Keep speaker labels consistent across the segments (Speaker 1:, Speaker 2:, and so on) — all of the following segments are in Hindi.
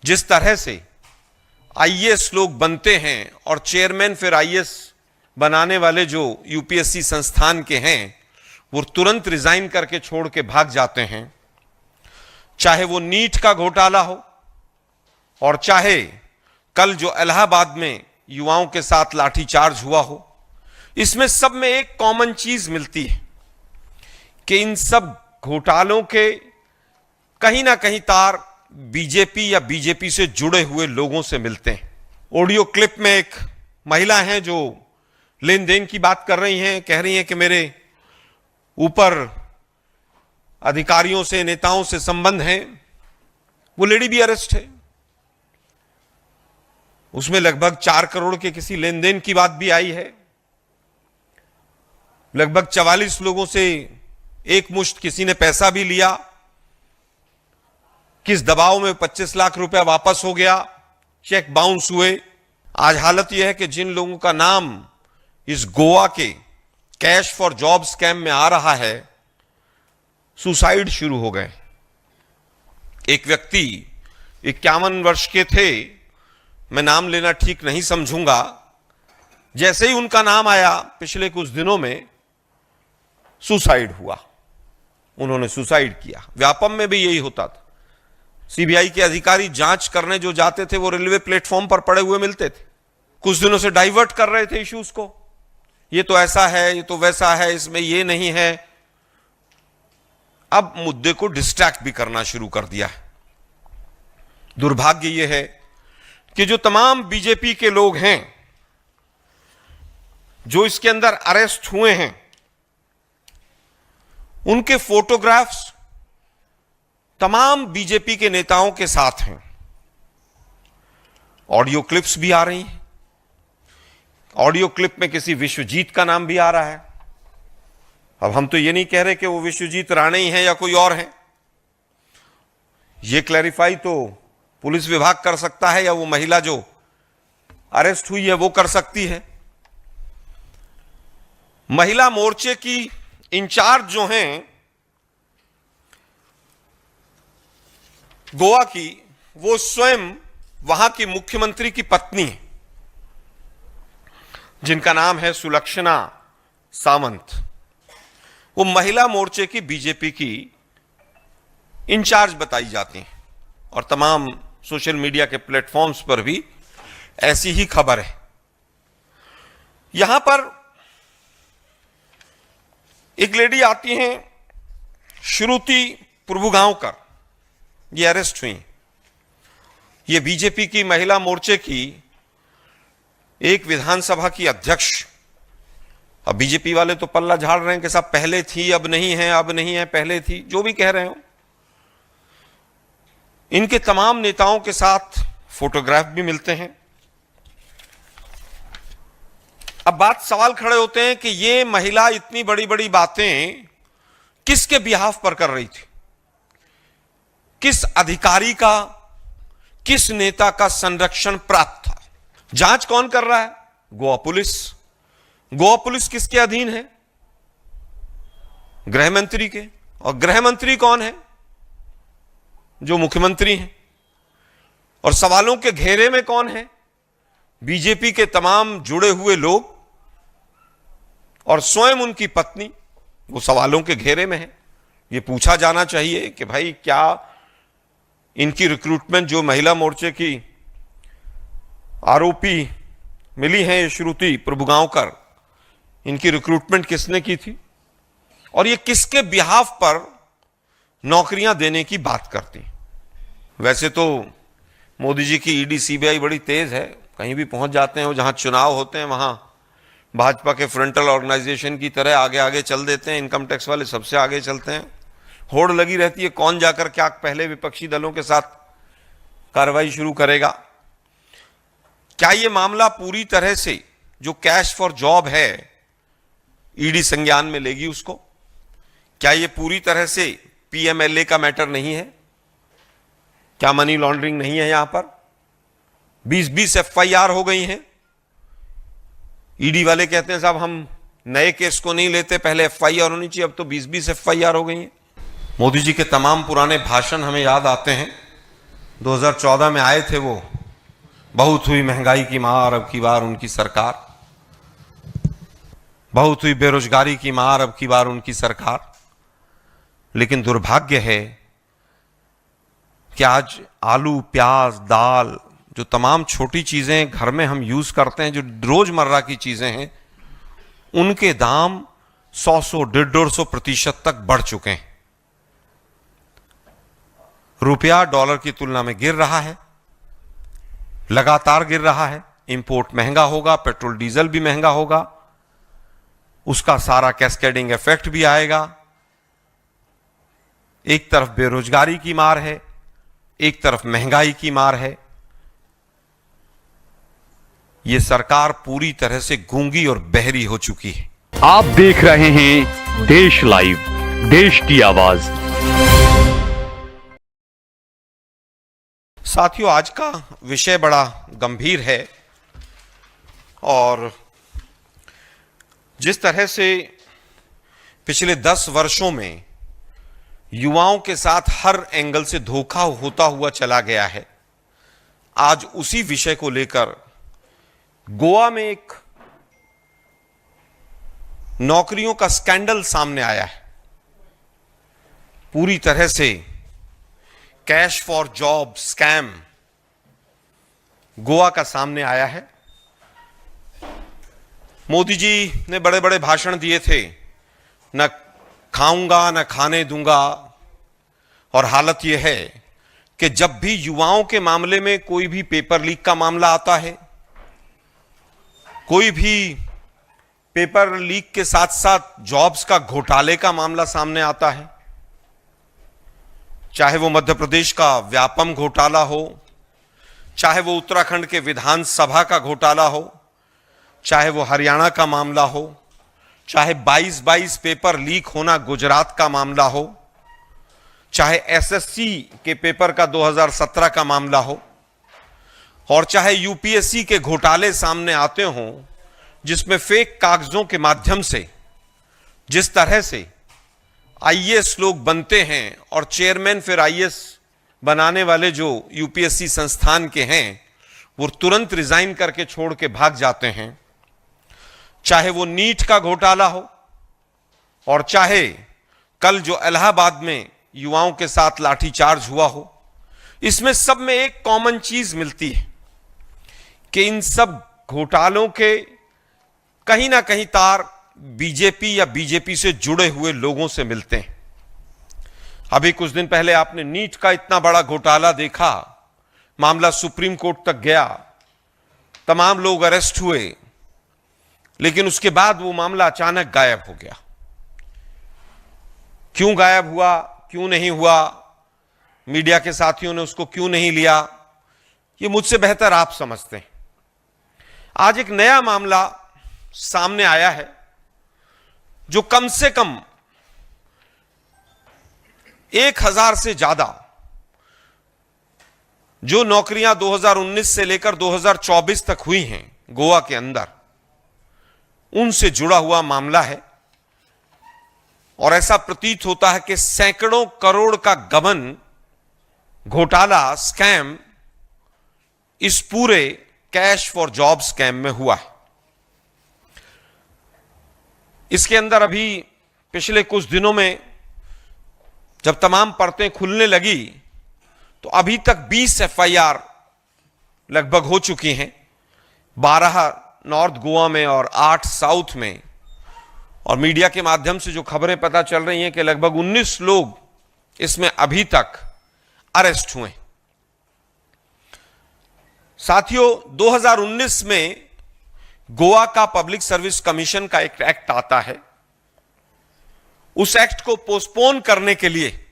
Speaker 1: जिस तरह से आईएएस लोग बनते हैं और चेयरमैन फिर आईएएस बनाने वाले जो यूपीएससी संस्थान के हैं वो तुरंत रिजाइन करके छोड़ के भाग जाते हैं, चाहे वो नीट का घोटाला हो और चाहे कल जो इलाहाबाद में युवाओं के साथ लाठीचार्ज हुआ हो, इसमें सब में एक कॉमन चीज मिलती है कि इन सब घोटालों के कहीं ना कहीं तार बीजेपी या बीजेपी से जुड़े हुए लोगों से मिलते हैं। ऑडियो क्लिप में एक महिला हैं जो लेन देन की बात कर रही हैं, कह रही हैं कि मेरे ऊपर अधिकारियों से, नेताओं से संबंध हैं। वो लेडी भी अरेस्ट है, उसमें लगभग 4 करोड़ के किसी लेन देन की बात भी आई है। लगभग 44 लोगों से एक मुश्त किसी ने पैसा भी लिया, किस दबाव में 25 लाख रुपया वापस हो गया, चेक बाउंस हुए। आज हालत यह है कि जिन लोगों का नाम इस गोवा के कैश फॉर जॉब स्कैम में आ रहा है, सुसाइड शुरू हो गए। एक व्यक्ति 51 वर्ष के थे, मैं नाम लेना ठीक नहीं समझूंगा, जैसे ही उनका नाम आया पिछले कुछ दिनों में सुसाइड हुआ, उन्होंने सुसाइड किया। व्यापम में भी यही होता था। सीबीआई के अधिकारी जांच करने जो जाते थे वो रेलवे प्लेटफॉर्म पर पड़े हुए मिलते थे, कुछ दिनों से डाइवर्ट कर रहे थे इश्यूज को, ये तो ऐसा है, ये तो वैसा है, इसमें ये नहीं है। अब मुद्दे को डिस्ट्रैक्ट भी करना शुरू कर दिया है। दुर्भाग्य यह है कि जो तमाम बीजेपी के लोग हैं जो इसके अंदर अरेस्ट हुए हैं, उनके फोटोग्राफ्स तमाम बीजेपी के नेताओं के साथ हैं। ऑडियो क्लिप्स भी आ रही हैं। ऑडियो क्लिप में किसी विश्वजीत का नाम भी आ रहा है। अब हम तो ये नहीं कह रहे कि वो विश्वजीत राणे ही है या कोई और है, ये क्लैरिफाई तो पुलिस विभाग कर सकता है या वो महिला जो अरेस्ट हुई है वो कर सकती है। महिला मोर्चे की इंचार्ज जो हैं गोवा की, वो स्वयं वहां की मुख्यमंत्री की पत्नी है, जिनका नाम है सुलक्षणा सामंत। वो महिला मोर्चे की बीजेपी की इंचार्ज बताई जाती हैं और तमाम सोशल मीडिया के प्लेटफॉर्म्स पर भी ऐसी ही खबर है। यहां पर एक लेडी आती हैं, श्रुति प्रभुगांवकर, ये अरेस्ट हुई। ये बीजेपी की महिला मोर्चे की एक विधानसभा की अध्यक्ष। अब बीजेपी वाले तो पल्ला झाड़ रहे हैं कि साहब पहले थी अब नहीं है, अब नहीं है पहले थी, जो भी कह रहे हो। इनके तमाम नेताओं के साथ फोटोग्राफ भी मिलते हैं। अब बात सवाल खड़े होते हैं कि ये महिला इतनी बड़ी बड़ी बातें किसके बिहाफ पर कर रही थी, किस अधिकारी का, किस नेता का संरक्षण प्राप्त था। जांच कौन कर रहा है? गोवा पुलिस। गोवा पुलिस किसके अधीन है? गृह मंत्री के। और गृह मंत्री कौन है? जो मुख्यमंत्री हैं। और सवालों के घेरे में कौन है? बीजेपी के तमाम जुड़े हुए लोग और स्वयं उनकी पत्नी, वो सवालों के घेरे में है। ये पूछा जाना चाहिए कि भाई क्या इनकी रिक्रूटमेंट, जो महिला मोर्चे की आरोपी मिली है श्रुति प्रभुगांवकर, इनकी रिक्रूटमेंट किसने की थी और ये किसके बिहाफ पर नौकरियां देने की बात करती। वैसे तो मोदी जी की ईडी सीबीआई बड़ी तेज है, कहीं भी पहुंच जाते हैं। वो जहां चुनाव होते हैं वहां भाजपा के फ्रंटल ऑर्गेनाइजेशन की तरह आगे आगे चल देते हैं। इनकम टैक्स वाले सबसे आगे चलते हैं। होड़ लगी रहती है कौन जाकर क्या पहले विपक्षी दलों के साथ कार्रवाई शुरू करेगा। क्या यह मामला पूरी तरह से जो कैश फॉर जॉब है ईडी संज्ञान में लेगी उसको? क्या यह पूरी तरह से पीएमएलए का मैटर नहीं है? क्या मनी लॉन्ड्रिंग नहीं है? यहां पर 20-20 एफआईआर हो गई हैं। ईडी वाले कहते हैं साहब हम नए केस को नहीं लेते, पहले एफआईआर होनी चाहिए, अब तो 20-20 एफआईआर हो गई हैं। मोदी जी के तमाम पुराने भाषण हमें याद आते हैं 2014 में आए थे वो, बहुत हुई महंगाई की मार अब की बार उनकी सरकार, बहुत हुई बेरोजगारी की मार अब की बार उनकी सरकार। लेकिन दुर्भाग्य है कि आज आलू, प्याज, दाल, जो तमाम छोटी चीजें घर में हम यूज करते हैं, जो रोजमर्रा की चीजें हैं, उनके दाम 100 150% तक बढ़ चुके हैं। रुपया डॉलर की तुलना में गिर रहा है, लगातार गिर रहा है। इंपोर्ट महंगा होगा, पेट्रोल डीजल भी महंगा होगा, उसका सारा कैस्केडिंग इफेक्ट भी आएगा। एक तरफ बेरोजगारी की मार है, एक तरफ महंगाई की मार है। यह सरकार पूरी तरह से गूंगी और बहरी हो चुकी है।
Speaker 2: आप देख रहे हैं देश लाइव, देश की आवाज।
Speaker 1: साथियों, आज का विषय बड़ा गंभीर है और जिस तरह से पिछले 10 वर्षों में युवाओं के साथ हर एंगल से धोखा होता हुआ चला गया है, आज उसी विषय को लेकर गोवा में एक नौकरियों का स्कैंडल सामने आया है। पूरी तरह से cash for job scam Goa का सामने आया है। मोदी जी ने बड़े बड़े भाषण दिए थे, न खाऊंगा न खाने दूंगा, और हालत यह है कि जब भी युवाओं के मामले में कोई भी पेपर लीक का मामला आता है, कोई भी पेपर लीक के साथ साथ जॉब्स का घोटाले का मामला सामने आता है, चाहे वो मध्य प्रदेश का व्यापम घोटाला हो, चाहे वो उत्तराखंड के विधानसभा का घोटाला हो, चाहे वो हरियाणा का मामला हो, चाहे 22 पेपर लीक होना गुजरात का मामला हो, चाहे एसएससी के पेपर का 2017 का मामला हो, और चाहे यूपीएससी के घोटाले सामने आते हों, जिसमें फेक कागजों के माध्यम से जिस तरह से आईएएस लोग बनते हैं और चेयरमैन फिर आईएएस बनाने वाले जो यूपीएससी संस्थान के हैं, वो तुरंत रिजाइन करके छोड़ के भाग जाते हैं, चाहे वो नीट का घोटाला हो, और चाहे कल जो इलाहाबाद में युवाओं के साथ लाठीचार्ज हुआ हो, इसमें सब में एक कॉमन चीज मिलती है कि इन सब घोटालों के कहीं ना कहीं तार बीजेपी या बीजेपी से जुड़े हुए लोगों से मिलते हैं। अभी कुछ दिन पहले आपने नीट का इतना बड़ा घोटाला देखा, मामला सुप्रीम कोर्ट तक गया, तमाम लोग अरेस्ट हुए, लेकिन उसके बाद वो मामला अचानक गायब हो गया। क्यों गायब हुआ, क्यों नहीं हुआ, मीडिया के साथियों ने उसको क्यों नहीं लिया, ये मुझसे बेहतर आप समझते हैं। आज एक नया मामला सामने आया है जो कम से कम 1000 से ज्यादा जो नौकरियां 2019 से लेकर 2024 तक हुई हैं गोवा के अंदर, उनसे जुड़ा हुआ मामला है। और ऐसा प्रतीत होता है कि सैकड़ों करोड़ का गबन, घोटाला, स्कैम इस पूरे कैश फॉर जॉब स्कैम में हुआ है। इसके अंदर अभी पिछले कुछ दिनों में जब तमाम परतें खुलने लगी तो अभी तक 20 एफआईआर लगभग हो चुकी हैं, 12 नॉर्थ गोवा में और 8 साउथ में। और मीडिया के माध्यम से जो खबरें पता चल रही हैं कि लगभग 19 लोग इसमें अभी तक अरेस्ट हुए। साथियों, 2019 में गोवा का पब्लिक सर्विस कमीशन का एक एक्ट आता है। उस एक्ट को पोस्टपोन करने के लिए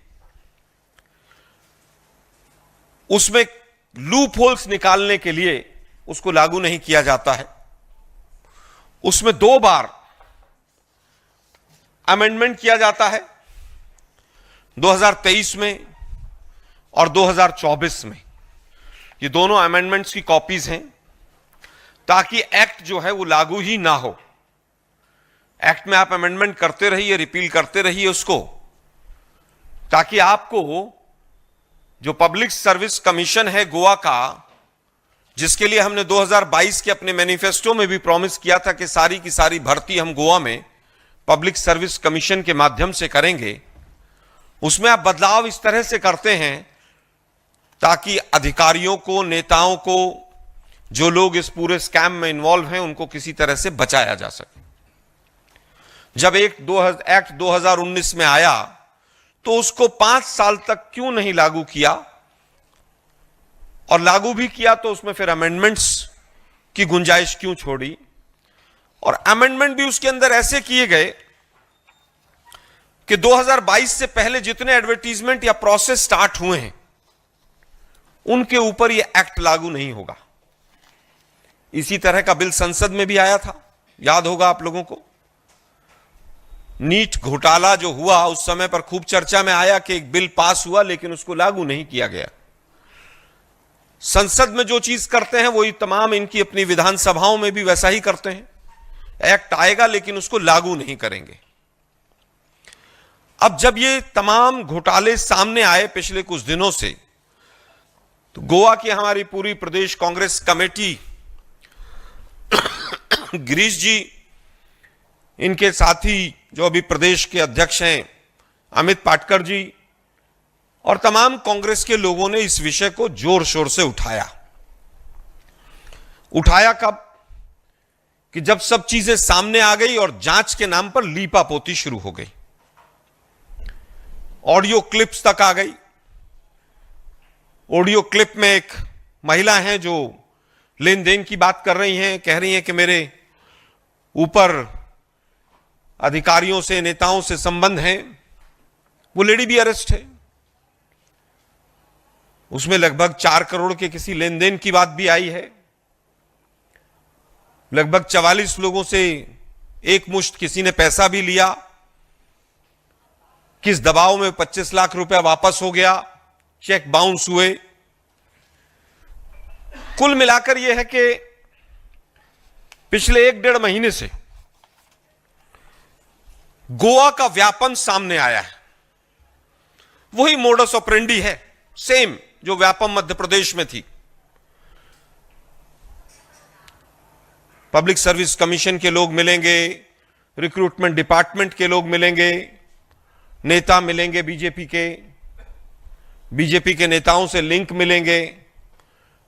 Speaker 1: उसमें लूप होल्स निकालने के लिए उसको लागू नहीं किया जाता है। उसमें 2 बार अमेंडमेंट किया जाता है, 2023 में और 2024 में। ये दोनों अमेंडमेंट्स की कॉपीज हैं ताकि एक्ट जो है वो लागू ही ना हो। एक्ट में आप अमेंडमेंट करते रहिए, रिपील करते रहिए उसको, ताकि आपको जो पब्लिक सर्विस कमीशन है गोवा का, जिसके लिए हमने 2022 के अपने मैनिफेस्टो में भी प्रॉमिस किया था कि सारी की सारी भर्ती हम गोवा में पब्लिक सर्विस कमीशन के माध्यम से करेंगे, उसमें आप बदलाव इस तरह से करते हैं ताकि अधिकारियों को, नेताओं को, जो लोग इस पूरे स्कैम में इन्वॉल्व हैं, उनको किसी तरह से बचाया जा सके। जब एक्ट 2019 में आया तो उसको 5 साल तक क्यों नहीं लागू किया, और लागू भी किया तो उसमें फिर अमेंडमेंट्स की गुंजाइश क्यों छोड़ी, और अमेंडमेंट भी उसके अंदर ऐसे किए गए कि 2022 से पहले जितने एडवर्टीजमेंट या प्रोसेस स्टार्ट हुए हैं उनके ऊपर यह एक्ट लागू नहीं होगा। इसी तरह का बिल संसद में भी आया था, याद होगा आप लोगों को। नीट घोटाला जो हुआ उस समय पर खूब चर्चा में आया कि एक बिल पास हुआ लेकिन उसको लागू नहीं किया गया। संसद में जो चीज करते हैं वही तमाम इनकी अपनी विधानसभाओं में भी वैसा ही करते हैं। एक्ट आएगा लेकिन उसको लागू नहीं करेंगे। अब जब ये तमाम घोटाले सामने आए पिछले कुछ दिनों से, तो गोवा की हमारी पूरी प्रदेश कांग्रेस कमेटी, गिरीश जी, इनके साथी जो अभी प्रदेश के अध्यक्ष हैं अमित पाटकर जी, और तमाम कांग्रेस के लोगों ने इस विषय को जोर शोर से उठाया कब कि जब सब चीजें सामने आ गई और जांच के नाम पर लीपापोती शुरू हो गई। ऑडियो क्लिप्स तक आ गई। ऑडियो क्लिप में एक महिला हैं जो लेन देन की बात कर रही हैं, कह रही हैं कि मेरे ऊपर अधिकारियों से, नेताओं से संबंध हैं। वो लेडी भी अरेस्ट है। उसमें लगभग 4 करोड़ के किसी लेन देन की बात भी आई है। लगभग 44 लोगों से एक मुश्त किसी ने पैसा भी लिया। किस दबाव में 25 लाख रुपया वापस हो गया, चेक बाउंस हुए। कुल मिलाकर यह है कि पिछले 1-1.5 महीने से गोवा का व्यापन सामने आया है। वही मोडस ऑपरेंडी है, सेम जो व्यापम मध्य प्रदेश में थी। पब्लिक सर्विस कमीशन के लोग मिलेंगे, रिक्रूटमेंट डिपार्टमेंट के लोग मिलेंगे, नेता मिलेंगे बीजेपी के नेताओं से लिंक मिलेंगे,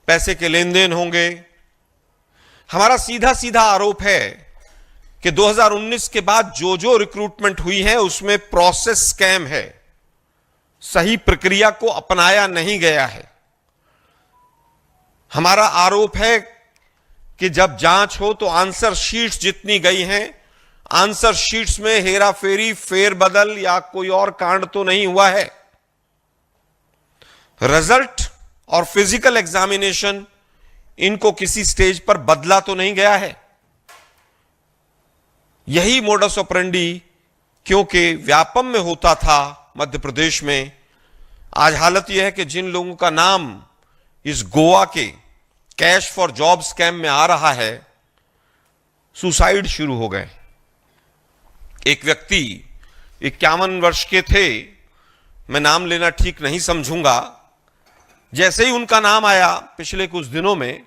Speaker 1: पैसे के लेन देन होंगे। हमारा सीधा सीधा आरोप है कि 2019 के बाद जो जो रिक्रूटमेंट हुई है उसमें प्रोसेस स्कैम है, सही प्रक्रिया को अपनाया नहीं गया है। हमारा आरोप है कि जब जांच हो तो आंसर शीट्स जितनी गई हैं, आंसर शीट्स में हेराफेरी, फेरबदल या कोई और कांड तो नहीं हुआ है। रिजल्ट और फिजिकल एग्जामिनेशन, इनको किसी स्टेज पर बदला तो नहीं गया है। यही मोडस ऑपरेंडी क्योंकि व्यापम में होता था मध्य प्रदेश में, आज हालत यह है कि जिन लोगों का नाम इस गोवा के कैश फॉर जॉब स्कैम में आ रहा है, सुसाइड शुरू हो गए। एक व्यक्ति 51 वर्ष के थे, मैं नाम लेना ठीक नहीं समझूंगा, जैसे ही उनका नाम आया पिछले कुछ दिनों में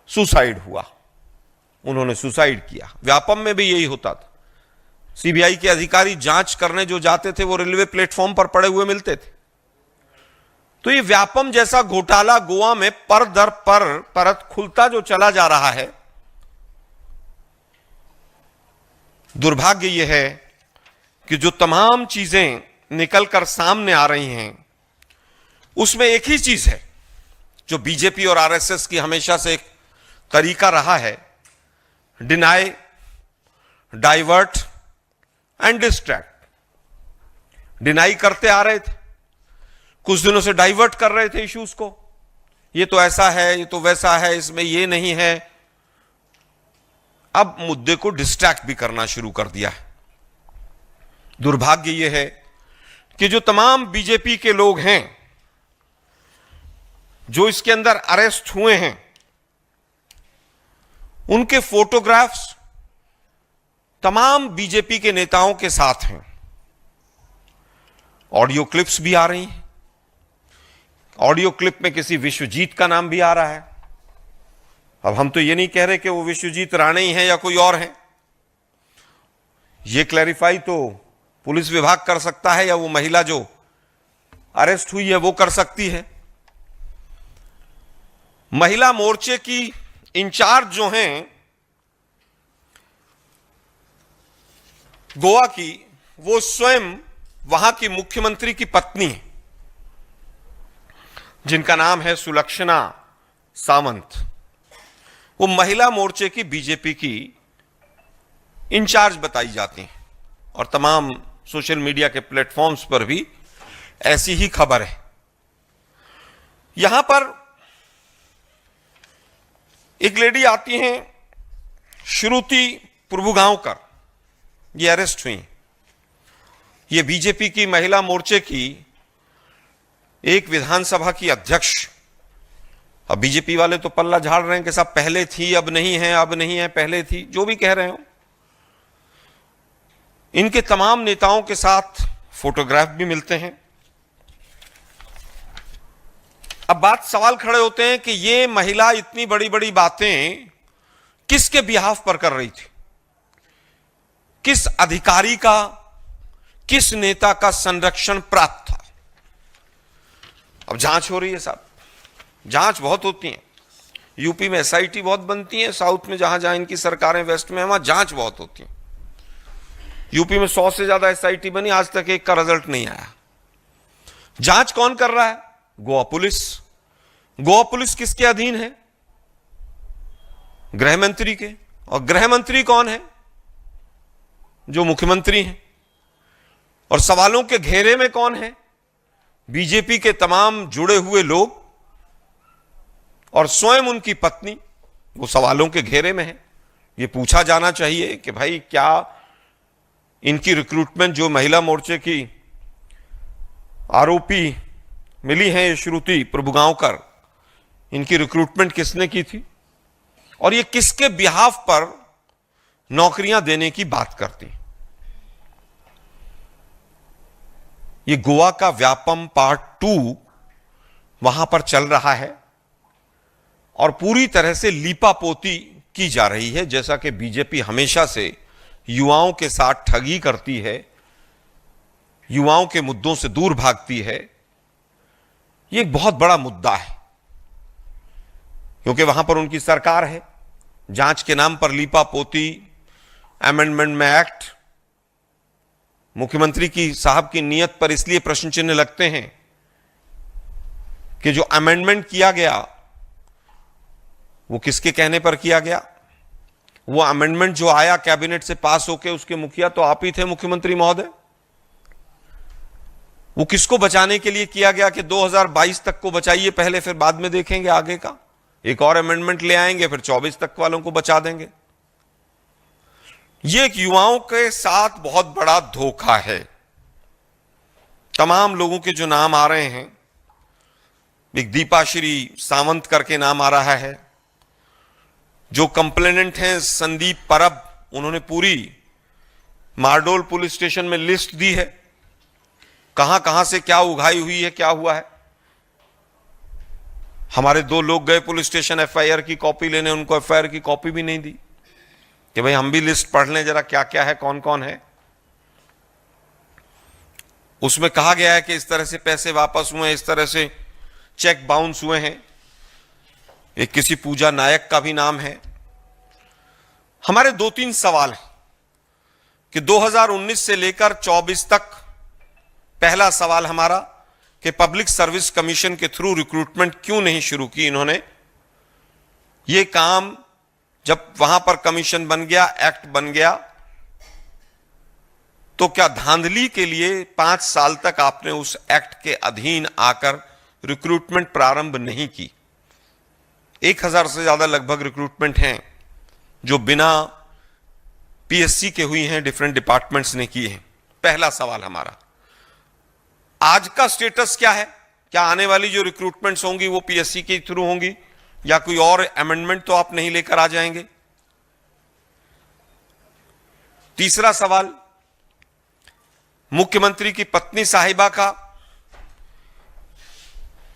Speaker 1: सुसाइड हुआ। उन्होंने सुसाइड किया। व्यापम में भी यही होता था। सीबीआई के अधिकारी जांच करने जो जाते थे वो रेलवे प्लेटफॉर्म पर पड़े हुए मिलते थे। तो ये व्यापम जैसा घोटाला गोवा में पर दर पर परत खुलता जो चला जा रहा है। दुर्भाग्य यह है कि जो तमाम चीजें निकलकर सामने आ रही हैं उसमें एक ही चीज है जो बीजेपी और आरएसएस की हमेशा से एक तरीका रहा है, deny, divert and distract. Deny करते आ रहे थे, कुछ दिनों से डाइवर्ट कर रहे थे इश्यूज को, ये तो ऐसा है, ये तो वैसा है, इसमें ये नहीं है। अब मुद्दे को डिस्ट्रैक्ट भी करना शुरू कर दिया है। दुर्भाग्य यह है कि जो तमाम बीजेपी के लोग हैं जो इसके अंदर अरेस्ट हुए हैं, उनके फोटोग्राफ्स तमाम बीजेपी के नेताओं के साथ हैं। ऑडियो क्लिप्स भी आ रही हैं। ऑडियो क्लिप में किसी विश्वजीत का नाम भी आ रहा है। अब हम तो ये नहीं कह रहे कि वो विश्वजीत राणे ही हैं या कोई और हैं, ये क्लैरिफाई तो पुलिस विभाग कर सकता है या वो महिला जो अरेस्ट हुई है वो कर सकती है। महिला मोर्चे की इंचार्ज जो हैं गोवा की, वो स्वयं वहां की मुख्यमंत्री की पत्नी है, जिनका नाम है सुलक्षणा सामंत। वो महिला मोर्चे की बीजेपी की इंचार्ज बताई जाती हैं और तमाम सोशल मीडिया के प्लेटफॉर्म्स पर भी ऐसी ही खबर है। यहां पर एक लेडी आती हैं श्रुति प्रभुगांवकर, ये अरेस्ट हुई। ये बीजेपी की महिला मोर्चे की एक विधानसभा की अध्यक्ष। अब बीजेपी वाले तो पल्ला झाड़ रहे हैं कि साहब पहले थी अब नहीं है, अब नहीं है पहले थी, जो भी कह रहे हो। इनके तमाम नेताओं के साथ फोटोग्राफ भी मिलते हैं। अब बात सवाल खड़े होते हैं कि ये महिला इतनी बड़ी बड़ी बातें किसके बिहाफ पर कर रही थी, किस अधिकारी का, किस नेता का संरक्षण प्राप्त था। अब जांच हो रही है साहब, जांच बहुत होती है। यूपी में एसआईटी बहुत बनती है, साउथ में जहां जहां इनकी सरकारें, वेस्ट में, वहां जांच बहुत होती है। यूपी में 100 से ज्यादा एसआईटी बनी, आज तक एक का रिजल्ट नहीं आया। जांच कौन कर रहा है? गोवा पुलिस। गोवा पुलिस किसके अधीन है? गृह मंत्री के। और गृह मंत्री कौन है? जो मुख्यमंत्री हैं। और सवालों के घेरे में कौन है? बीजेपी के तमाम जुड़े हुए लोग और स्वयं उनकी पत्नी, वो सवालों के घेरे में है। ये पूछा जाना चाहिए कि भाई क्या इनकी रिक्रूटमेंट, जो महिला मोर्चे की आरोपी मिली है श्रुति प्रभुगांवकर, इनकी रिक्रूटमेंट किसने की थी और ये किसके बिहाफ पर नौकरियां देने की बात करती। ये गोवा का व्यापम पार्ट 2 वहां पर चल रहा है और पूरी तरह से लीपापोती की जा रही है। जैसा कि बीजेपी हमेशा से युवाओं के साथ ठगी करती है, युवाओं के मुद्दों से दूर भागती है। यह एक बहुत बड़ा मुद्दा है क्योंकि वहां पर उनकी सरकार है। जांच के नाम पर लीपापोती, अमेंडमेंट में एक्ट, मुख्यमंत्री की साहब की नीयत पर इसलिए प्रश्न चिन्ह लगते हैं कि जो अमेंडमेंट किया गया वो किसके कहने पर किया गया? वो अमेंडमेंट जो आया कैबिनेट से पास होकर, उसके मुखिया तो आप ही थे मुख्यमंत्री महोदय। वो किसको बचाने के लिए किया गया कि 2022 तक को बचाइए पहले, फिर बाद में देखेंगे आगे का। एक और अमेंडमेंट ले आएंगे, फिर 24 तक वालों को बचा देंगे। ये एक युवाओं के साथ बहुत बड़ा धोखा है। तमाम लोगों के जो नाम आ रहे हैं, एक दीपाश्री सावंत करके नाम आ रहा है। जो कंप्लेनेंट हैं संदीप परब, उन्होंने पूरी मारडोल पुलिस स्टेशन में लिस्ट दी है, कहां कहां से क्या उगाई हुई है, क्या हुआ है। हमारे 2 लोग गए पुलिस स्टेशन एफआईआर की कॉपी लेने, उनको एफआईआर की कॉपी भी नहीं दी कि भाई हम भी लिस्ट पढ़ लें जरा क्या क्या है, कौन कौन है। उसमें कहा गया है कि इस तरह से पैसे वापस हुए, इस तरह से चेक बाउंस हुए हैं। एक किसी पूजा नायक का भी नाम है। हमारे 2-3 सवाल हैं कि 2019 से लेकर 24 तक। पहला सवाल हमारा कि पब्लिक सर्विस कमीशन के थ्रू रिक्रूटमेंट क्यों नहीं शुरू की इन्होंने? यह काम जब वहां पर कमीशन बन गया, एक्ट बन गया, तो क्या धांधली के लिए 5 साल तक आपने उस एक्ट के अधीन आकर रिक्रूटमेंट प्रारंभ नहीं की? 1000 से ज्यादा लगभग रिक्रूटमेंट हैं जो बिना पीएससी के हुई हैं, डिफरेंट डिपार्टमेंट्स ने की हैं। पहला सवाल हमारा, आज का स्टेटस क्या है? क्या आने वाली जो रिक्रूटमेंट्स होंगी वो पीएससी के थ्रू होंगी या कोई और अमेंडमेंट तो आप नहीं लेकर आ जाएंगे? तीसरा सवाल, मुख्यमंत्री की पत्नी साहिबा का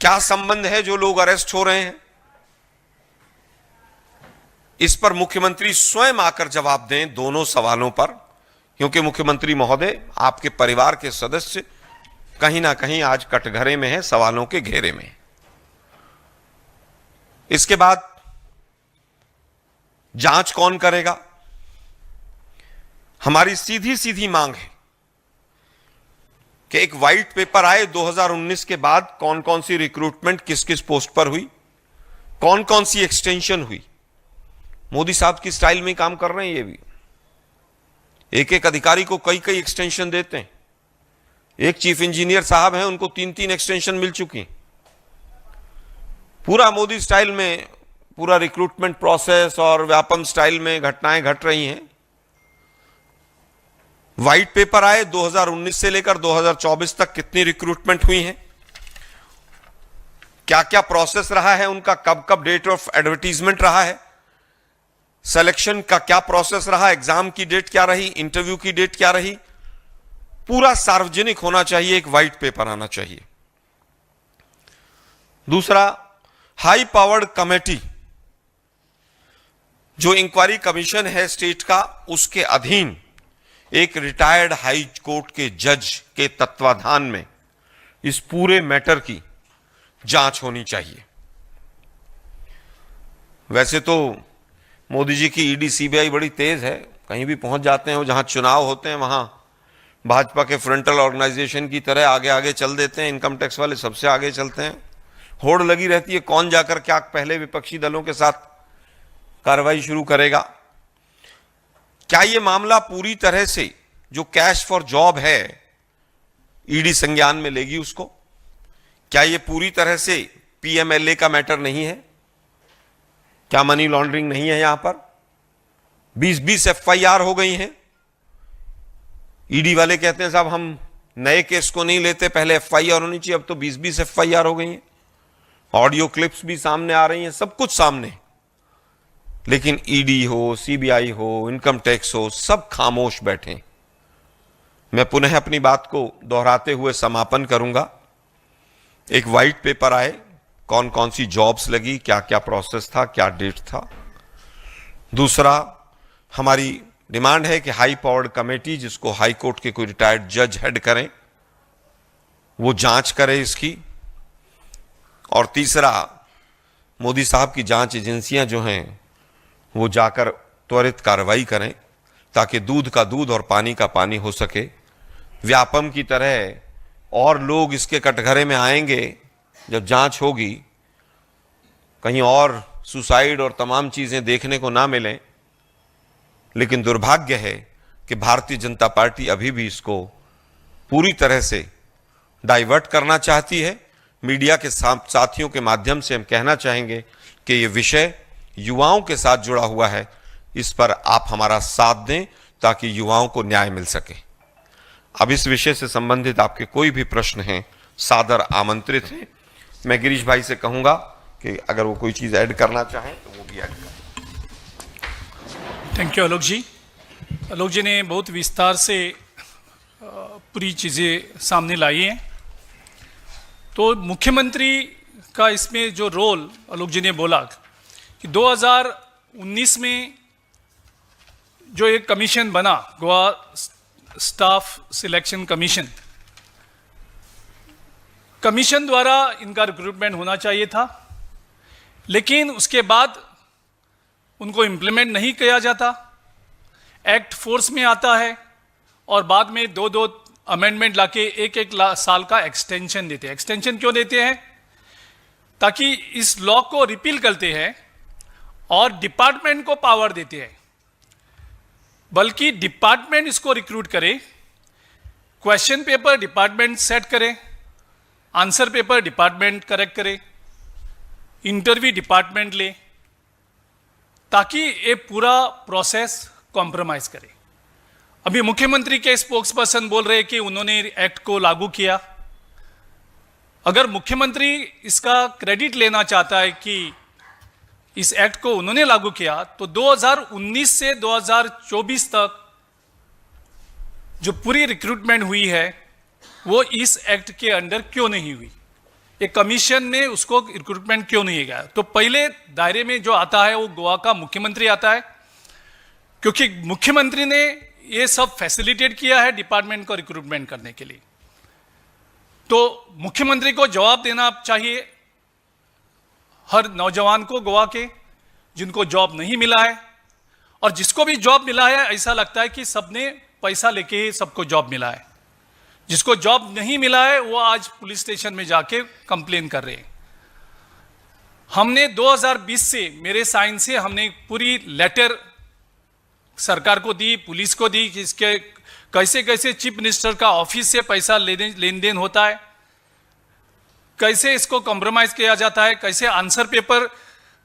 Speaker 1: क्या संबंध है जो लोग अरेस्ट हो रहे हैं? इस पर मुख्यमंत्री स्वयं आकर जवाब दें दोनों सवालों पर, क्योंकि मुख्यमंत्री महोदय आपके परिवार के सदस्य कहीं ना कहीं आज कटघरे में है, सवालों के घेरे में। इसके बाद जांच कौन करेगा? हमारी सीधी सीधी मांग है कि एक व्हाइट पेपर आए 2019 के बाद, कौन कौन सी रिक्रूटमेंट किस किस पोस्ट पर हुई, कौन कौन सी एक्सटेंशन हुई। मोदी साहब की स्टाइल में काम कर रहे हैं ये भी, एक एक अधिकारी को कई कई एक्सटेंशन देते हैं। एक चीफ इंजीनियर साहब हैं, उनको 3-3 एक्सटेंशन मिल चुकी। पूरा मोदी स्टाइल में पूरा रिक्रूटमेंट प्रोसेस और व्यापम स्टाइल में घटनाएं घट रही हैं। व्हाइट पेपर आए 2019 से लेकर 2024 तक कितनी रिक्रूटमेंट हुई है, क्या क्या प्रोसेस रहा है उनका, कब कब डेट ऑफ एडवर्टीजमेंट रहा है, सिलेक्शन का क्या प्रोसेस रहा, एग्जाम की डेट क्या रही, इंटरव्यू की डेट क्या रही, पूरा सार्वजनिक होना चाहिए, एक व्हाइट पेपर आना चाहिए। दूसरा, हाई पावर्ड कमेटी जो इंक्वायरी कमीशन है स्टेट का, उसके अधीन एक रिटायर्ड हाई कोर्ट के जज के तत्वाधान में इस पूरे मैटर की जांच होनी चाहिए। वैसे तो मोदी जी की ईडी सीबीआई बड़ी तेज है, कहीं भी पहुंच जाते हैं, वो जहां चुनाव होते हैं वहां भाजपा के फ्रंटल ऑर्गेनाइजेशन की तरह आगे आगे चल देते हैं। इनकम टैक्स वाले सबसे आगे चलते हैं, होड़ लगी रहती है कौन जाकर क्या पहले विपक्षी दलों के साथ कार्रवाई शुरू करेगा। क्या यह मामला पूरी तरह से जो कैश फॉर जॉब है ईडी संज्ञान में लेगी उसको? क्या यह पूरी तरह से पीएमएलए का मैटर नहीं है? क्या मनी लॉन्ड्रिंग नहीं है? यहां पर 20-20 एफआईआर हो गई हैं। ईडी वाले कहते हैं साहब हम नए केस को नहीं लेते, पहले एफआईआर होनी चाहिए, अब तो 20-20 एफआईआर हो गई हैं। ऑडियो क्लिप्स भी सामने आ रही हैं, सब कुछ सामने। लेकिन ईडी हो, सीबीआई हो, इनकम टैक्स हो, सब खामोश बैठे। मैं पुनः अपनी बात को दोहराते हुए समापन करूंगा। एक व्हाइट पेपर आए, कौन कौन सी जॉब्स लगी, क्या क्या प्रोसेस था, क्या डेट था। दूसरा, हमारी डिमांड है कि हाई पावर्ड कमेटी, जिसको हाई कोर्ट के कोई रिटायर्ड जज हेड करें, वो जांच करे इसकी। और तीसरा, मोदी साहब की जांच एजेंसियां जो हैं वो जाकर त्वरित कार्रवाई करें ताकि दूध का दूध और पानी का पानी हो सके। व्यापम की तरह और लोग इसके कटघरे में आएंगे जब जांच होगी, कहीं और सुसाइड और तमाम चीजें देखने को ना मिलें। लेकिन दुर्भाग्य है कि भारतीय जनता पार्टी अभी भी इसको पूरी तरह से डाइवर्ट करना चाहती है। मीडिया के साथियों के माध्यम से हम कहना चाहेंगे कि ये विषय युवाओं के साथ जुड़ा हुआ है, इस पर आप हमारा साथ दें ताकि युवाओं को न्याय मिल सके। अब इस विषय से संबंधित आपके कोई भी प्रश्न हैं, सादर आमंत्रित हैं। मैं गिरीश भाई से कहूंगा कि अगर वो कोई चीज ऐड करना चाहें तो वो भी ऐड करें।
Speaker 3: थैंक यू आलोक जी। आलोक जी ने बहुत विस्तार से पूरी चीज़ें सामने लाई हैं। तो मुख्यमंत्री का इसमें जो रोल आलोक जी ने बोला कि 2019 में जो एक कमीशन बना, गोवा स्टाफ सिलेक्शन कमीशन द्वारा इनका रिक्रूटमेंट होना चाहिए था, लेकिन उसके बाद उनको इम्प्लीमेंट नहीं किया जाता। एक्ट फोर्स में आता है और बाद में 2-2 अमेंडमेंट लाके एक साल का एक्सटेंशन देते हैं। एक्सटेंशन क्यों देते हैं? ताकि इस लॉ को रिपील करते हैं और डिपार्टमेंट को पावर देते हैं, बल्कि डिपार्टमेंट इसको रिक्रूट करे, क्वेश्चन पेपर डिपार्टमेंट सेट करे, आंसर पेपर डिपार्टमेंट करेक्ट करे, इंटरव्यू डिपार्टमेंट ले, ताकि ये पूरा प्रोसेस कॉम्प्रोमाइज करे। अभी मुख्यमंत्री के स्पोक्स पर्सन बोल रहे हैं कि उन्होंने एक्ट को लागू किया। अगर मुख्यमंत्री इसका क्रेडिट लेना चाहता है कि इस एक्ट को उन्होंने लागू किया, तो 2019 से 2024 तक जो पूरी रिक्रूटमेंट हुई है वो इस एक्ट के अंडर क्यों नहीं हुई? एक कमीशन में उसको रिक्रूटमेंट क्यों नहीं गया? तो पहले दायरे में जो आता है वो गोवा का मुख्यमंत्री आता है, क्योंकि मुख्यमंत्री ने ये सब फैसिलिटेट किया है डिपार्टमेंट को रिक्रूटमेंट करने के लिए। तो मुख्यमंत्री को जवाब देना चाहिए हर नौजवान को गोवा के जिनको जॉब नहीं मिला है, और जिसको भी जॉब मिला है ऐसा लगता है कि सबने पैसा लेके ही सबको जॉब मिला है। जिसको जॉब नहीं मिला है वो आज पुलिस स्टेशन में जाके कंप्लेन कर रहे हैं। हमने 2020 से मेरे साइन से हमने पूरी लेटर सरकार को दी, पुलिस को दी कि इसके कैसे कैसे चीफ मिनिस्टर का ऑफिस से पैसा लेन देन होता है, कैसे इसको कॉम्प्रोमाइज किया जाता है, कैसे आंसर पेपर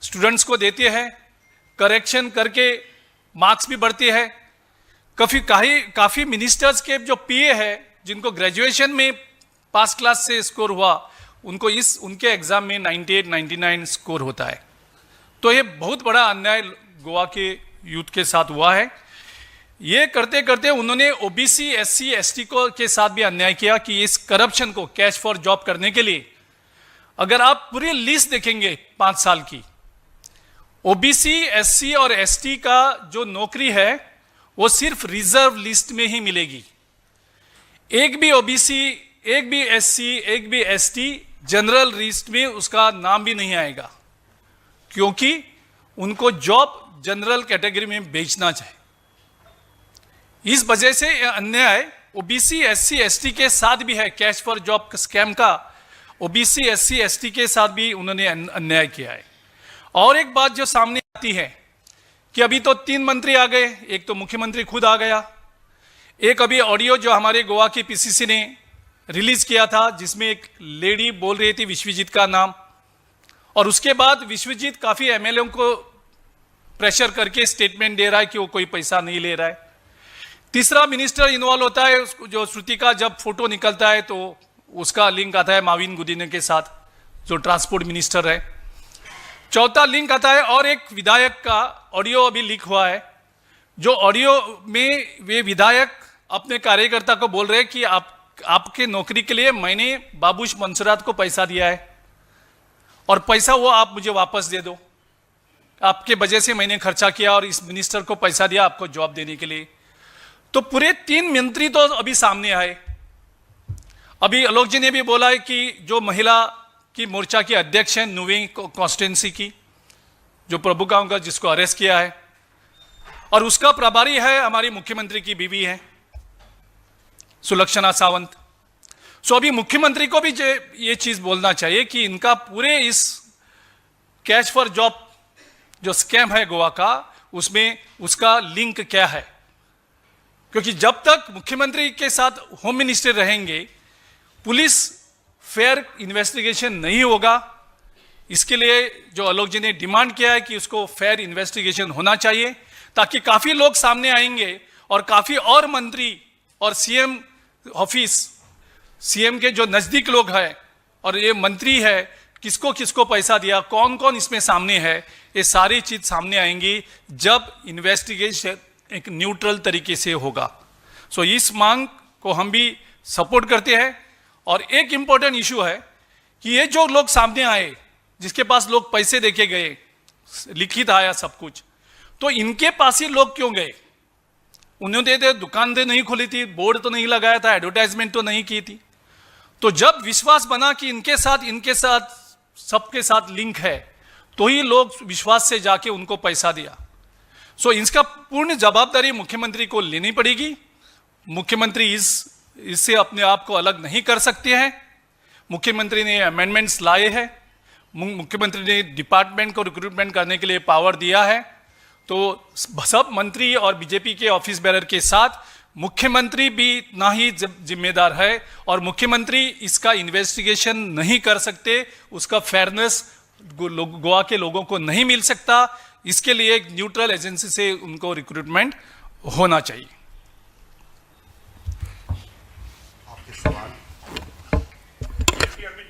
Speaker 3: स्टूडेंट्स को देते हैं, करेक्शन करके मार्क्स भी बढ़ते हैं। काफ़ी मिनिस्टर्स के जो पीए है जिनको ग्रेजुएशन में पास क्लास से स्कोर हुआ उनको उनके एग्जाम में 98, 99 स्कोर होता है। तो ये बहुत बड़ा अन्याय गोवा के यूथ के साथ हुआ है। ये करते करते उन्होंने ओबीसी, एससी, एसटी को के साथ भी अन्याय किया कि इस करप्शन को कैश फॉर जॉब करने के लिए अगर आप पूरी लिस्ट देखेंगे 5 साल की, ओबीसी, एससी और एसटी का जो नौकरी है वो सिर्फ रिजर्व लिस्ट में ही मिलेगी। एक भी ओबीसी, एक भी एससी, एक भी एसटी जनरल लिस्ट में उसका नाम भी नहीं आएगा, क्योंकि उनको जॉब जनरल कैटेगरी में बेचना चाहिए। इस वजह से अन्याय ओबीसी, एससी, एसटी के साथ भी है। कैश फॉर जॉब स्कैम का ओबीसी, एससी, एसटी के साथ भी उन्होंने अन्याय किया है। और एक बात जो सामने आती है कि अभी तो 3 मंत्री आ गए, एक तो मुख्यमंत्री खुद आ गया, एक अभी ऑडियो जो हमारे गोवा की पीसीसी ने रिलीज किया था जिसमें एक लेडी बोल रही थी विश्वजीत का नाम, और उसके बाद विश्वजीत काफी एमएलए को प्रेशर करके स्टेटमेंट दे रहा है कि वो कोई पैसा नहीं ले रहा है। तीसरा मिनिस्टर इन्वॉल्व होता है, जो श्रुति का जब फोटो निकलता है तो उसका लिंक आता है माविन गुदिने के साथ जो ट्रांसपोर्ट मिनिस्टर है। चौथा लिंक आता है और एक विधायक का ऑडियो अभी लीक हुआ है, जो ऑडियो में वे विधायक अपने कार्यकर्ता को बोल रहे हैं कि आपके नौकरी के लिए मैंने बाबूश मंसूरात को पैसा दिया है और पैसा वो आप मुझे वापस दे दो, आपके वजह से मैंने खर्चा किया और इस मिनिस्टर को पैसा दिया आपको जॉब देने के लिए। तो पूरे 3 मंत्री तो अभी सामने आए। अभी आलोक जी ने भी बोला है कि जो महिला की मोर्चा की अध्यक्ष है नुवे कॉन्स्टिट्यूंसी की, जो प्रभुगांव का जिसको अरेस्ट किया है, और उसका प्रभारी है हमारी मुख्यमंत्री की बीवी है सुलक्षणा सावंत। सो अभी मुख्यमंत्री को भी ये चीज बोलना चाहिए कि इनका पूरे इस कैश फॉर जॉब जो स्कैम है गोवा का, उसमें उसका लिंक क्या है, क्योंकि जब तक मुख्यमंत्री के साथ होम मिनिस्टर रहेंगे पुलिस फेयर इन्वेस्टिगेशन नहीं होगा। इसके लिए जो आलोक जी ने डिमांड किया है कि उसको फेयर इन्वेस्टिगेशन होना चाहिए, ताकि काफी लोग सामने आएंगे और काफी और मंत्री और सीएम ऑफिस, सीएम के जो नजदीक लोग हैं और ये मंत्री है, किसको किसको पैसा दिया, कौन कौन इसमें सामने है, ये सारी चीज सामने आएंगी जब इन्वेस्टिगेशन एक न्यूट्रल तरीके से होगा। सो इस मांग को हम भी सपोर्ट करते हैं। और एक इंपॉर्टेंट इशू है कि ये जो लोग सामने आए जिसके पास लोग पैसे देके गए, लिखित आया सब कुछ, तो इनके पास ही लोग क्यों गए? उन्होंने तो दुकान तो नहीं खोली थी, बोर्ड तो नहीं लगाया था, एडवर्टाइजमेंट तो नहीं की थी। तो जब विश्वास बना कि इनके साथ सबके साथ लिंक है, तो ही लोग विश्वास से जाके उनको पैसा दिया। सो इसका पूर्ण जवाबदारी मुख्यमंत्री को लेनी पड़ेगी। मुख्यमंत्री इससे अपने आप को अलग नहीं कर सकते हैं। मुख्यमंत्री ने अमेंडमेंट्स लाए हैं, मुख्यमंत्री ने डिपार्टमेंट को रिक्रूटमेंट करने के लिए पावर दिया है। तो सब मंत्री और बीजेपी के ऑफिस बेरर के साथ मुख्यमंत्री भी इतना ही जिम्मेदार है, और मुख्यमंत्री इसका इन्वेस्टिगेशन नहीं कर सकते, उसका फेयरनेस गोवा के लोगों को नहीं मिल सकता। इसके लिए एक न्यूट्रल एजेंसी से उनको रिक्रूटमेंट होना चाहिए।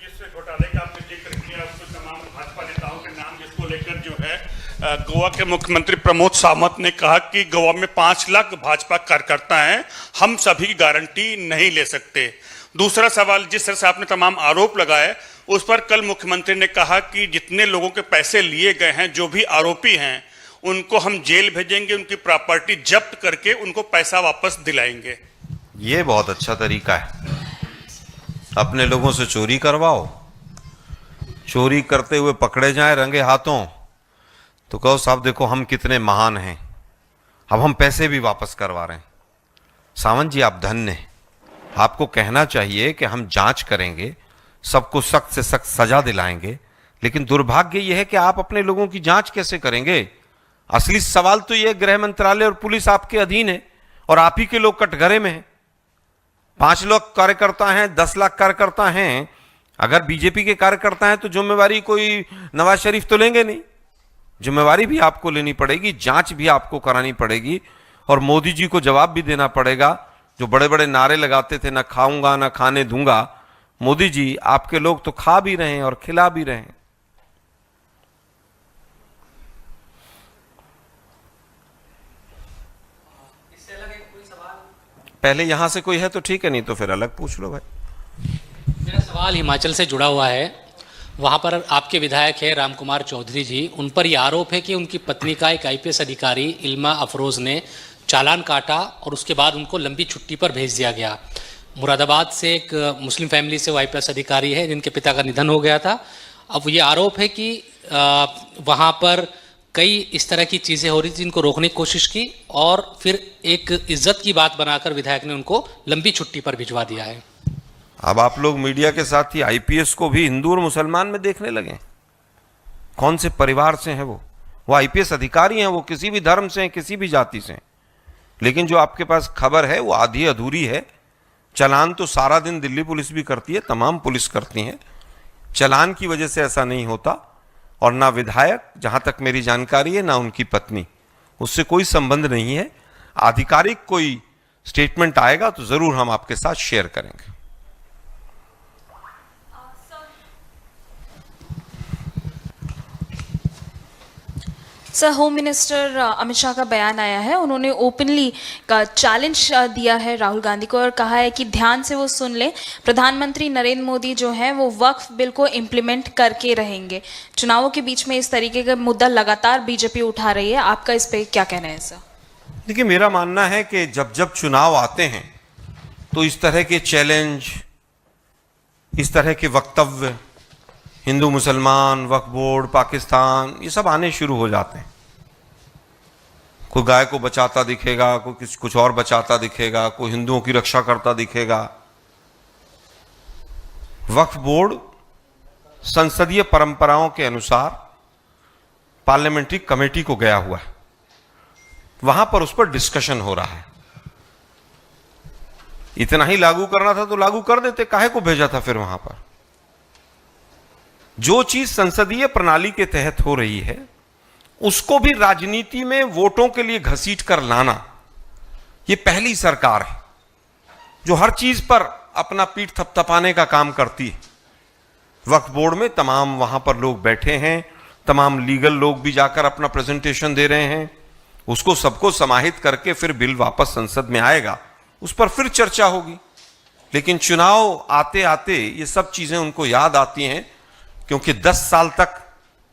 Speaker 4: जिस घोटाले का आपने जिक्र किया, उसको तमाम भाजपा नेताओं के नाम जिसको लेकर जो है गोवा के मुख्यमंत्री प्रमोद सावंत ने कहा कि गोवा में 5 लाख भाजपा कार्यकर्ता हैं, हम सभी की गारंटी नहीं ले सकते। दूसरा सवाल, जिस तरह से आपने तमाम आरोप लगाए उस पर कल मुख्यमंत्री ने कहा कि जितने लोगों के पैसे लिए गए हैं, जो भी आरोपी हैं, उनको हम जेल भेजेंगे, उनकी प्रॉपर्टी जब्त करके उनको पैसा वापस दिलाएंगे।
Speaker 1: ये बहुत अच्छा तरीका है। अपने लोगों से चोरी करवाओ, चोरी करते हुए पकड़े जाएं रंगे हाथों तो कहो साहब देखो हम कितने महान हैं, अब हम पैसे भी वापस करवा रहे हैं। सावंत जी आप धन्य हैं। आपको कहना चाहिए कि हम जांच करेंगे, सबको सख्त से सख्त सजा दिलाएंगे, लेकिन दुर्भाग्य यह है कि आप अपने लोगों की जांच कैसे करेंगे। असली सवाल तो यह गृह मंत्रालय और पुलिस आपके अधीन है और आप ही के लोग कटघरे में हैं। 5 लाख कार्यकर्ता हैं, 10 लाख कार्यकर्ता हैं। अगर बीजेपी के कार्यकर्ता हैं तो जिम्मेवारी कोई नवाज शरीफ तो लेंगे नहीं, जिम्मेवारी भी आपको लेनी पड़ेगी, जांच भी आपको करानी पड़ेगी और मोदी जी को जवाब भी देना पड़ेगा। जो बड़े बड़े नारे लगाते थे, ना खाऊंगा ना खाने दूंगा, मोदी जी आपके लोग तो खा भी रहे हैं और खिला भी रहे हैं।
Speaker 5: इससे अलग एक कोई सवाल?
Speaker 1: पहले यहां से कोई है तो ठीक है, नहीं तो फिर अलग पूछ लो भाई।
Speaker 5: मेरा सवाल हिमाचल से जुड़ा हुआ है। वहाँ पर आपके विधायक है राम कुमार चौधरी जी, उन पर यह आरोप है कि उनकी पत्नी का एक IPS अधिकारी इल्मा अफरोज ने चालान काटा और उसके बाद उनको लंबी छुट्टी पर भेज दिया गया। मुरादाबाद से एक मुस्लिम फैमिली से वो IPS अधिकारी है जिनके पिता का निधन हो गया था। अब ये आरोप है कि वहाँ पर कई इस तरह की चीज़ें हो रही थी जिनको रोकने की कोशिश की और फिर एक इज्जत की बात बनाकर विधायक ने उनको लंबी छुट्टी पर भिजवा दिया है।
Speaker 1: अब आप लोग मीडिया के साथ ही IPS को भी हिंदू और मुसलमान में देखने लगे। कौन से परिवार से हैं वो IPS अधिकारी हैं, वो किसी भी धर्म से हैं, किसी भी जाति से हैं। लेकिन जो आपके पास खबर है वो आधी अधूरी है। चालान तो सारा दिन दिल्ली पुलिस भी करती है, तमाम पुलिस करती हैं। चालान की वजह से ऐसा नहीं होता और ना विधायक, जहां तक मेरी जानकारी है, ना उनकी पत्नी, उससे कोई संबंध नहीं है। आधिकारिक कोई स्टेटमेंट आएगा तो जरूर हम आपके साथ शेयर करेंगे।
Speaker 6: Sir, home minister Amit Shah का बयान आया है। उन्होंने ओपनली का चैलेंज दिया है राहुल गांधी को और कहा है कि ध्यान से वो सुन लें, प्रधानमंत्री नरेंद्र मोदी जो हैं वो वक्फ बिल को इम्प्लीमेंट करके रहेंगे। चुनावों के बीच में इस तरीके का मुद्दा लगातार बीजेपी उठा रही है, आपका इस पे क्या कहना है सर?
Speaker 1: देखिए, मेरा मानना है कि जब जब चुनाव आते हैं तो इस तरह के चैलेंज, इस तरह के वक्तव्य, हिंदू मुसलमान, वक्फ बोर्ड, पाकिस्तान, ये सब आने शुरू हो जाते हैं। कोई गाय को बचाता दिखेगा, कोई कुछ और बचाता दिखेगा, कोई हिंदुओं की रक्षा करता दिखेगा। वक्फ बोर्ड संसदीय परंपराओं के अनुसार पार्लियामेंट्री कमेटी को गया हुआ है, वहां पर उस पर डिस्कशन हो रहा है। इतना ही लागू करना था तो लागू कर देते, काहे को भेजा था फिर वहां पर? जो चीज संसदीय प्रणाली के तहत हो रही है उसको भी राजनीति में वोटों के लिए घसीट कर लाना, ये पहली सरकार है जो हर चीज पर अपना पीठ थपथपाने का काम करती है। वक्फ बोर्ड में तमाम वहां पर लोग बैठे हैं, तमाम लीगल लोग भी जाकर अपना प्रेजेंटेशन दे रहे हैं। उसको सबको समाहित करके फिर बिल वापस संसद में आएगा, उस पर फिर चर्चा होगी। लेकिन चुनाव आते आते ये सब चीजें उनको याद आती हैं, क्योंकि 10 साल तक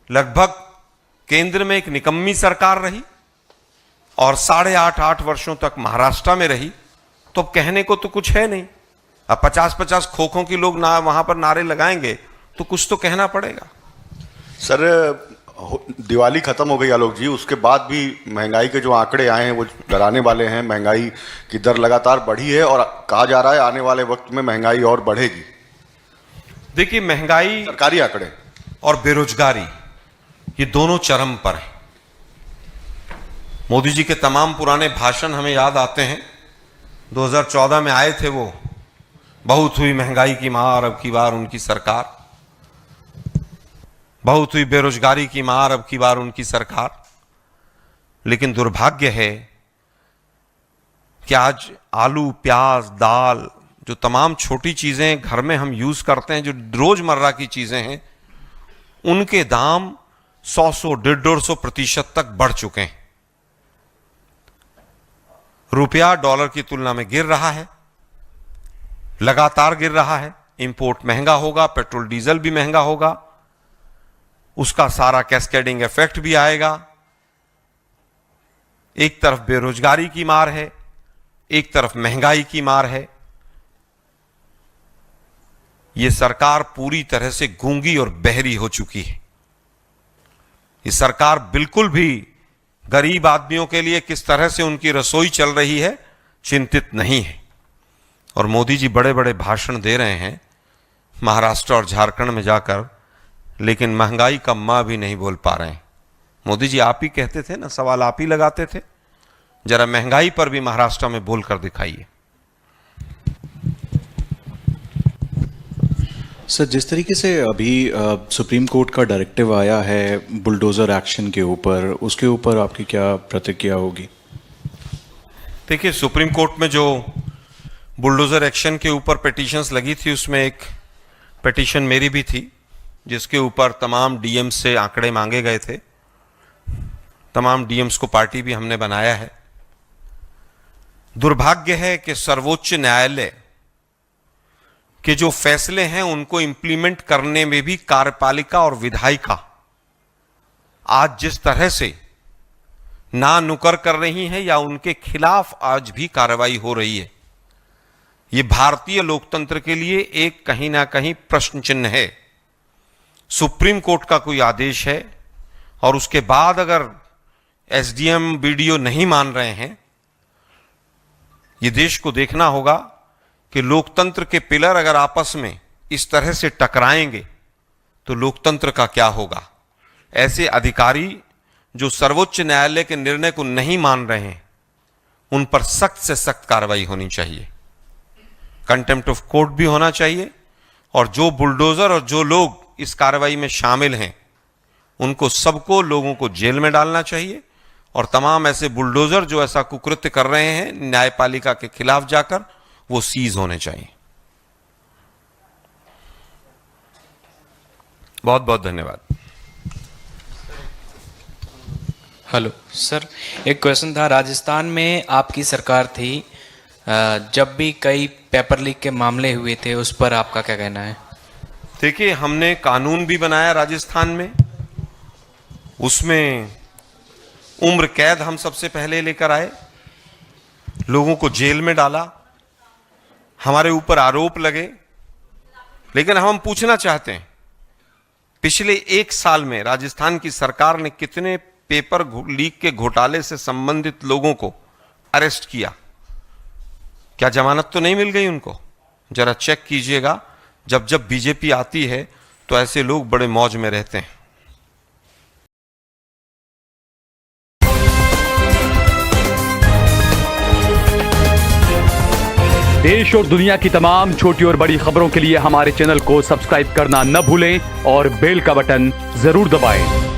Speaker 1: लगभग केंद्र में एक निकम्मी सरकार रही और 8.5 वर्षों तक महाराष्ट्र में रही, तो अब कहने को तो कुछ है नहीं। अब 50-50 खोखों की लोग ना वहां पर नारे लगाएंगे तो कुछ तो कहना पड़ेगा।
Speaker 7: सर, दिवाली खत्म हो गई आलोक जी, उसके बाद भी महंगाई के जो आंकड़े आए हैं वो डराने वाले हैं। महंगाई की दर लगातार बढ़ी है और कहा जा रहा है आने वाले वक्त में महंगाई और बढ़ेगी।
Speaker 1: देखिए, महंगाई,
Speaker 7: सरकारी आंकड़े
Speaker 1: और बेरोजगारी, ये दोनों चरम पर है। मोदी जी के तमाम पुराने भाषण हमें याद आते हैं। 2014 में आए थे वो, बहुत हुई महंगाई की मार अब की बार उनकी सरकार, बहुत हुई बेरोजगारी की मार अब की बार उनकी सरकार। लेकिन दुर्भाग्य है कि आज आलू, प्याज, दाल, जो तमाम छोटी चीजें घर में हम यूज करते हैं, जो रोजमर्रा की चीजें हैं, उनके दाम 100-150% तक बढ़ चुके हैं। रुपया डॉलर की तुलना में गिर रहा है, लगातार गिर रहा है। इंपोर्ट महंगा होगा, पेट्रोल डीजल भी महंगा होगा, उसका सारा कैस्केडिंग इफेक्ट भी आएगा। एक तरफ बेरोजगारी की मार है, एक तरफ महंगाई की मार है। यह सरकार पूरी तरह से गूंगी और बहरी हो चुकी है। ये सरकार बिल्कुल भी गरीब आदमियों के लिए किस तरह से उनकी रसोई चल रही है चिंतित नहीं है। और मोदी जी बड़े बड़े भाषण दे रहे हैं महाराष्ट्र और झारखंड में जाकर, लेकिन महंगाई का मां भी नहीं बोल पा रहे हैं। मोदी जी आप ही कहते थे ना, सवाल आप ही लगाते थे, जरा महंगाई पर भी महाराष्ट्र में बोलकर दिखाइए।
Speaker 8: सर, जिस तरीके से अभी सुप्रीम कोर्ट का डायरेक्टिव आया है बुलडोजर एक्शन के ऊपर, उसके ऊपर आपकी क्या प्रतिक्रिया होगी?
Speaker 1: देखिए, सुप्रीम कोर्ट में जो बुलडोजर एक्शन के ऊपर पिटीशंस लगी थी, उसमें एक पिटीशन मेरी भी थी, जिसके ऊपर तमाम डीएम से आंकड़े मांगे गए थे। तमाम डीएम्स को पार्टी भी हमने बनाया है। दुर्भाग्य है कि सर्वोच्च न्यायालय के जो फैसले हैं उनको इंप्लीमेंट करने में भी कार्यपालिका और विधायिका आज जिस तरह से ना नुकर कर रही हैं या उनके खिलाफ आज भी कार्रवाई हो रही है, ये भारतीय लोकतंत्र के लिए एक कहीं ना कहीं प्रश्न चिन्ह है। सुप्रीम कोर्ट का कोई आदेश है और उसके बाद अगर एसडीएम बीडीओ नहीं मान रहे हैं, ये देश को देखना होगा कि लोकतंत्र के पिलर अगर आपस में इस तरह से टकराएंगे तो लोकतंत्र का क्या होगा। ऐसे अधिकारी जो सर्वोच्च न्यायालय के निर्णय को नहीं मान रहे हैं, उन पर सख्त से सख्त कार्रवाई होनी चाहिए, कंटेम्प्ट ऑफ कोर्ट भी होना चाहिए। और जो बुलडोजर और जो लोग इस कार्रवाई में शामिल हैं, उनको सबको लोगों को जेल में डालना चाहिए। और तमाम ऐसे बुलडोजर जो ऐसा कुकृत्य कर रहे हैं न्यायपालिका के खिलाफ जाकर, वो सीज होने चाहिए। बहुत बहुत धन्यवाद।
Speaker 9: हेलो सर, एक क्वेश्चन था। राजस्थान में आपकी सरकार थी, जब भी कई पेपर लीक के मामले हुए थे, उस पर आपका क्या कहना है?
Speaker 1: देखिए, हमने कानून भी बनाया राजस्थान में, उसमें उम्र कैद हम सबसे पहले लेकर आए, लोगों को जेल में डाला, हमारे ऊपर आरोप लगे। लेकिन हम पूछना चाहते हैं, पिछले 1 साल में राजस्थान की सरकार ने कितने पेपर लीक के घोटाले से संबंधित लोगों को अरेस्ट किया? क्या जमानत तो नहीं मिल गई उनको? जरा चेक कीजिएगा। जब जब बीजेपी आती है तो ऐसे लोग बड़े मौज में रहते हैं।
Speaker 2: देश और दुनिया की तमाम छोटी और बड़ी खबरों के लिए हमारे चैनल को सब्सक्राइब करना न भूलें और बेल का बटन जरूर दबाएं।